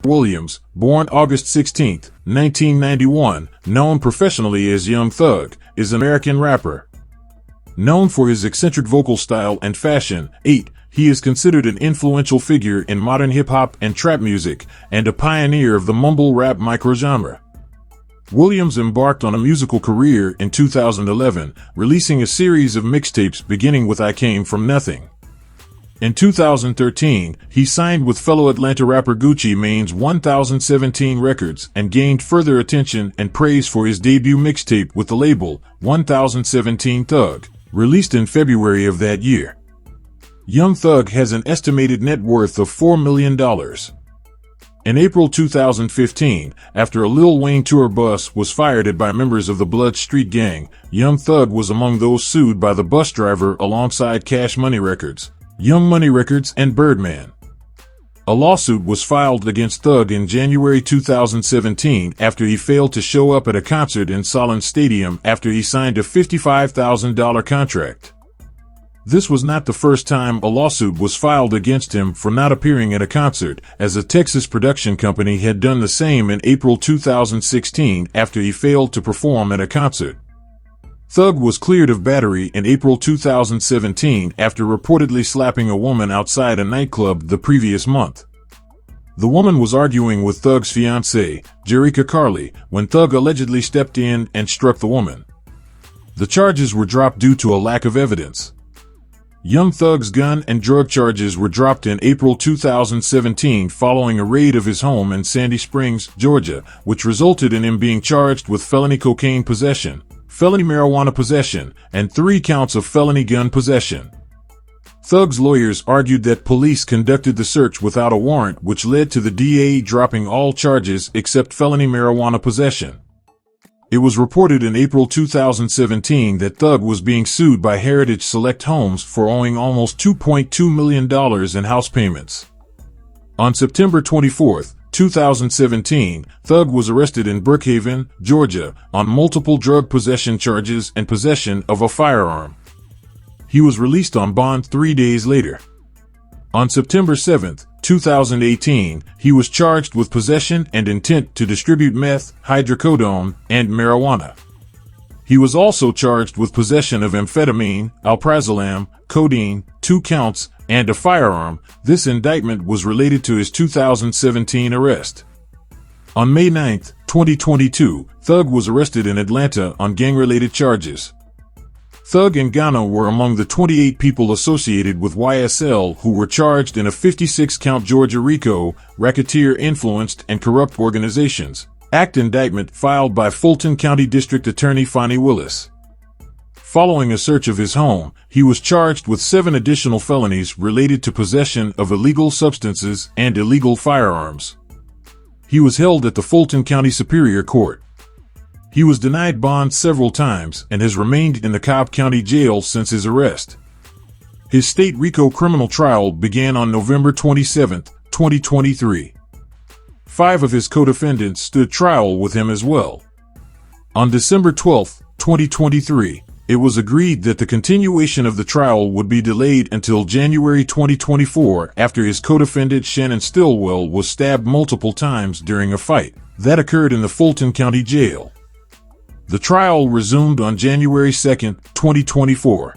Williams, born August 16, 1991, known professionally as Young Thug, is an American rapper. Known for his eccentric vocal style and fashion, he is considered an influential figure in modern hip-hop and trap music, and a pioneer of the mumble rap microgenre. Williams embarked on a musical career in 2011, releasing a series of mixtapes beginning with I Came From Nothing. In 2013, he signed with fellow Atlanta rapper Gucci Mane's 1017 Records and gained further attention and praise for his debut mixtape with the label 1017 Thug, released in February of that year. Young Thug has an estimated net worth of $4 million. In April 2015, after a Lil Wayne tour bus was fired at by members of the Blood Street Gang, Young Thug was among those sued by the bus driver alongside Cash Money Records, Young Money Records, and Birdman. A lawsuit was filed against Thug in January 2017 after he failed to show up at a concert in Solon Stadium after he signed a $55,000 contract. This was not the first time a lawsuit was filed against him for not appearing at a concert, as a Texas production company had done the same in April 2016 after he failed to perform at a concert. Thug was cleared of battery in April 2017 after reportedly slapping a woman outside a nightclub the previous month. The woman was arguing with Thug's fiancée, Jerrica Carly, when Thug allegedly stepped in and struck the woman. The charges were dropped due to a lack of evidence. Young Thug's gun and drug charges were dropped in April 2017 following a raid of his home in Sandy Springs, Georgia, which resulted in him being charged with felony cocaine possession, felony marijuana possession, and 3 counts of felony gun possession. Thug's lawyers argued that police conducted the search without a warrant, which led to the DA dropping all charges except felony marijuana possession. It was reported in April 2017 that Thug was being sued by Heritage Select Homes for owing almost $2.2 million in house payments. On September 24, 2017, Thug was arrested in Brookhaven, Georgia, on multiple drug possession charges and possession of a firearm. He was released on bond 3 days later. On September 7, 2018, he was charged with possession and intent to distribute meth, hydrocodone, and marijuana. He was also charged with possession of amphetamine, alprazolam, codeine, 2 counts, and a firearm. This indictment was related to his 2017 arrest. On May 9, 2022, Thug was arrested in Atlanta on gang-related charges. Thug and Ghana were among the 28 people associated with YSL who were charged in a 56-count Georgia RICO, racketeer-influenced and corrupt organizations, Act indictment filed by Fulton County District Attorney Fonnie Willis. Following a search of his home, he was charged with 7 additional felonies related to possession of illegal substances and illegal firearms. He was held at the Fulton County Superior Court. He was denied bond several times and has remained in the Cobb County Jail since his arrest. His state RICO criminal trial began on November 27, 2023. 5 of his co-defendants stood trial with him as well. On December 12, 2023, it was agreed that the continuation of the trial would be delayed until January 2024 after his co-defendant Shannon Stillwell was stabbed multiple times during a fight that occurred in the Fulton County Jail. The trial resumed on January 2, 2024.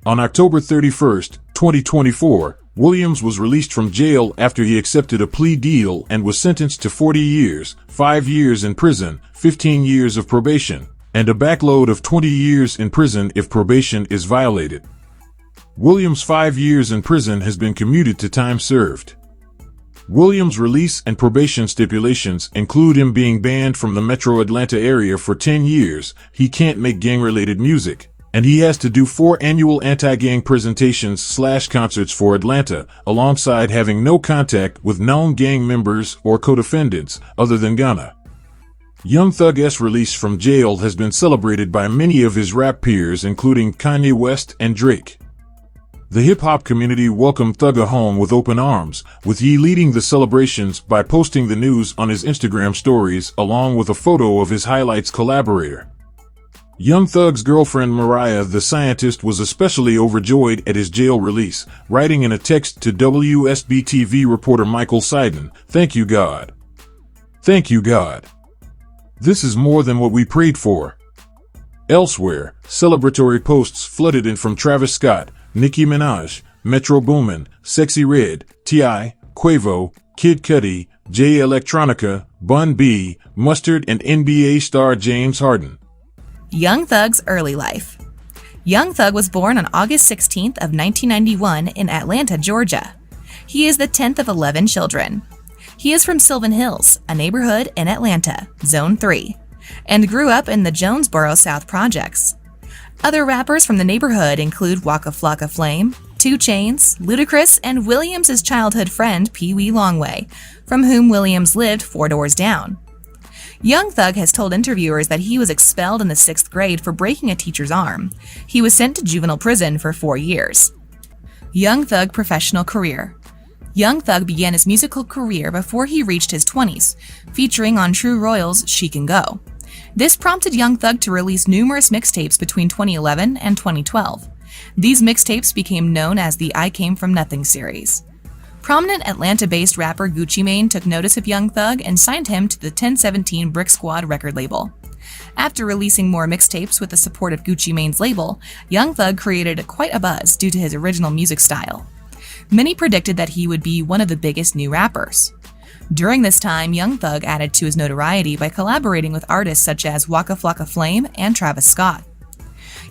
On October 31, 2024, Williams was released from jail after he accepted a plea deal and was sentenced to 40 years, 5 years in prison, 15 years of probation, and a backload of 20 years in prison if probation is violated. Williams' 5 years in prison has been commuted to time served. Williams' release and probation stipulations include him being banned from the metro Atlanta area for 10 years, he can't make gang-related music, and he has to do 4 annual anti-gang presentations/concerts for Atlanta, alongside having no contact with known gang members or co-defendants, other than Ghana. Young Thug's release from jail has been celebrated by many of his rap peers including Kanye West and Drake. The hip-hop community welcomed Thug home with open arms, with Ye leading the celebrations by posting the news on his Instagram stories along with a photo of his highlights collaborator. Young Thug's girlfriend Mariah the scientist was especially overjoyed at his jail release, writing in a text to WSB-TV reporter Michael Seiden, "Thank you, God. Thank you, God. This is more than what we prayed for." Elsewhere, celebratory posts flooded in from Travis Scott, Nicki Minaj, Metro Boomin, Sexy Red, T.I., Quavo, Kid Cudi, Jay Electronica, Bun B, Mustard, and NBA star James Harden. Young Thug's early life. Young Thug was born on August 16th of 1991 in Atlanta, Georgia. He is the 10th of 11 children. He is from Sylvan Hills, a neighborhood in Atlanta, Zone 3, and grew up in the Jonesboro South Projects. Other rappers from the neighborhood include Waka Flocka Flame, 2 Chainz, Ludacris, and Williams' childhood friend Pee Wee Longway, from whom Williams lived 4 doors down. Young Thug has told interviewers that he was expelled in the 6th grade for breaking a teacher's arm. He was sent to juvenile prison for 4 years. Young Thug professional career. Young Thug began his musical career before he reached his 20s, featuring on True Royals' She Can Go. This prompted Young Thug to release numerous mixtapes between 2011 and 2012. These mixtapes became known as the I Came From Nothing series. Prominent Atlanta-based rapper Gucci Mane took notice of Young Thug and signed him to the 1017 Brick Squad record label. After releasing more mixtapes with the support of Gucci Mane's label, Young Thug created quite a buzz due to his original music style. Many predicted that he would be one of the biggest new rappers. During this time, Young Thug added to his notoriety by collaborating with artists such as Waka Flocka Flame and Travis Scott.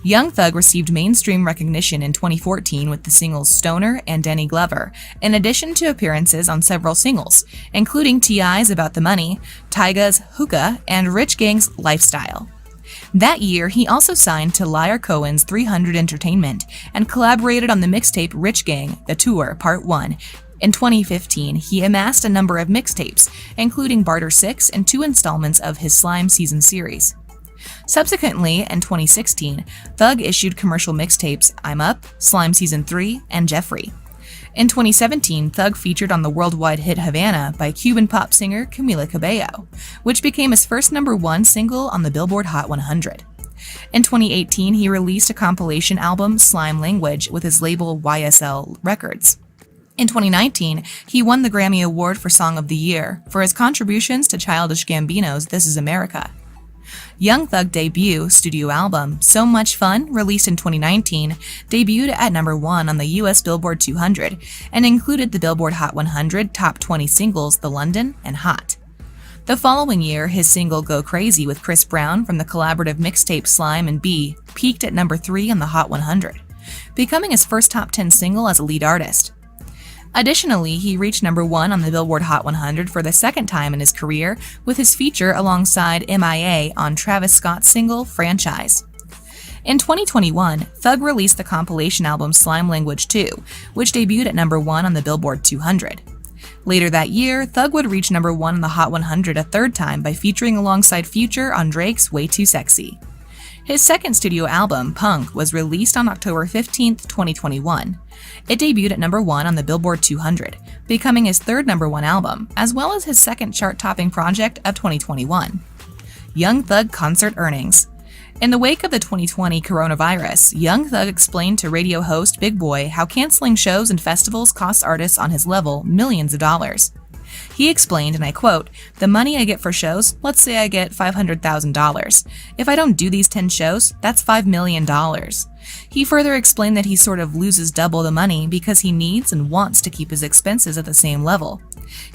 Young Thug received mainstream recognition in 2014 with the singles Stoner and Danny Glover, in addition to appearances on several singles, including T.I.'s About the Money, Tyga's Hookah, and Rich Gang's Lifestyle. That year, he also signed to Liar Cohen's 300 Entertainment and collaborated on the mixtape Rich Gang, The Tour, Part 1. In 2015, he amassed a number of mixtapes, including Barter 6 and 2 installments of his Slime Season series. Subsequently, in 2016, Thug issued commercial mixtapes I'm Up, Slime Season 3, and Jeffrey. In 2017, Thug featured on the worldwide hit Havana by Cuban pop singer Camila Cabello, which became his first #1 single on the Billboard Hot 100. In 2018, he released a compilation album, Slime Language, with his label YSL Records. In 2019, he won the Grammy Award for Song of the Year for his contributions to Childish Gambino's This Is America. Young Thug debut studio album, So Much Fun, released in 2019, debuted at #1 on the US Billboard 200 and included the Billboard Hot 100 Top 20 singles The London and Hot. The following year, his single Go Crazy with Chris Brown from the collaborative mixtape Slime and B peaked at #3 on the Hot 100, becoming his first top 10 single as a lead artist. Additionally, he reached #1 on the Billboard Hot 100 for the second time in his career with his feature alongside MIA on Travis Scott's single Franchise. In 2021, Thug released the compilation album Slime Language 2, which debuted at #1 on the Billboard 200. Later that year, Thug would reach #1 on the Hot 100 a third time by featuring alongside Future on Drake's Way Too Sexy. His second studio album, Punk, was released on October 15, 2021. It debuted at #1 on the Billboard 200, becoming his third #1 album, as well as his second chart-topping project of 2021. Young Thug concert earnings. In the wake of the 2020 coronavirus, Young Thug explained to radio host Big Boy how canceling shows and festivals costs artists on his level millions of dollars. He explained, and I quote, "The money I get for shows, let's say I get $500,000. If I don't do these 10 shows, that's $5 million. He further explained that he sort of loses double the money because he needs and wants to keep his expenses at the same level.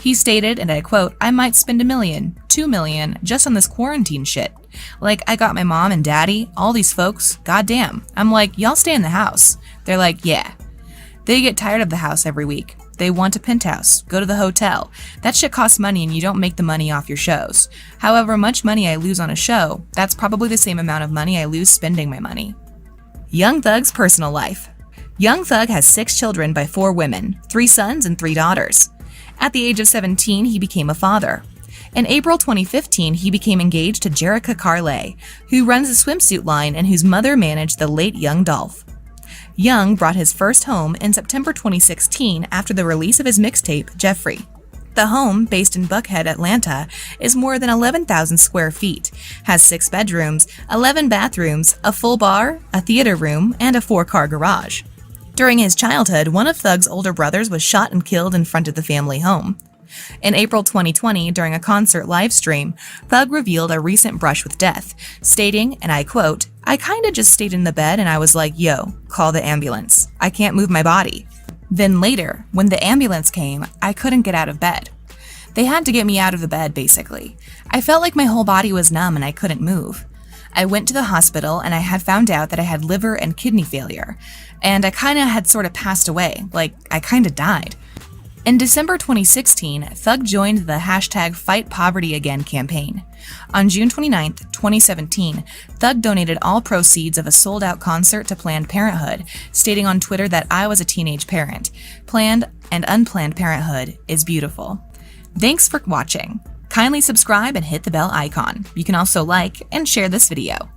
He stated, and I quote, "I might spend $1 million, $2 million just on this quarantine shit. Like, I got my mom and daddy, all these folks, goddamn. I'm like, y'all stay in the house. They're like, yeah. They get tired of the house every week. They want a penthouse, go to the hotel. That shit costs money and you don't make the money off your shows. However much money I lose on a show, that's probably the same amount of money I lose spending my money." Young Thug's personal life. Young Thug has 6 children by 4 women, 3 sons and 3 daughters. At the age of 17, he became a father. In April 2015, he became engaged to Jerica Carlay, who runs a swimsuit line and whose mother managed the late Young Dolph. Young brought his first home in September 2016 after the release of his mixtape, Jeffrey. The home, based in Buckhead, Atlanta, is more than 11,000 square feet, has 6 bedrooms, 11 bathrooms, a full bar, a theater room, and a 4-car garage. During his childhood, one of Thug's older brothers was shot and killed in front of the family home. In April 2020, during a concert live stream, Thug revealed a recent brush with death, stating, and I quote, "I kinda just stayed in the bed and I was like, yo, call the ambulance. I can't move my body." Then later, when the ambulance came, I couldn't get out of bed. They had to get me out of the bed, basically. I felt like my whole body was numb and I couldn't move. I went to the hospital and I had found out that I had liver and kidney failure, and I kinda had sort of passed away, like I kinda died. In December 2016, Thug joined the hashtag Fight Poverty Again campaign. On June 29, 2017, Thug donated all proceeds of a sold-out concert to Planned Parenthood, stating on Twitter that I was a teenage parent. Planned and unplanned parenthood is beautiful. Thanks for watching. Kindly subscribe and hit the bell icon. You can also like and share this video.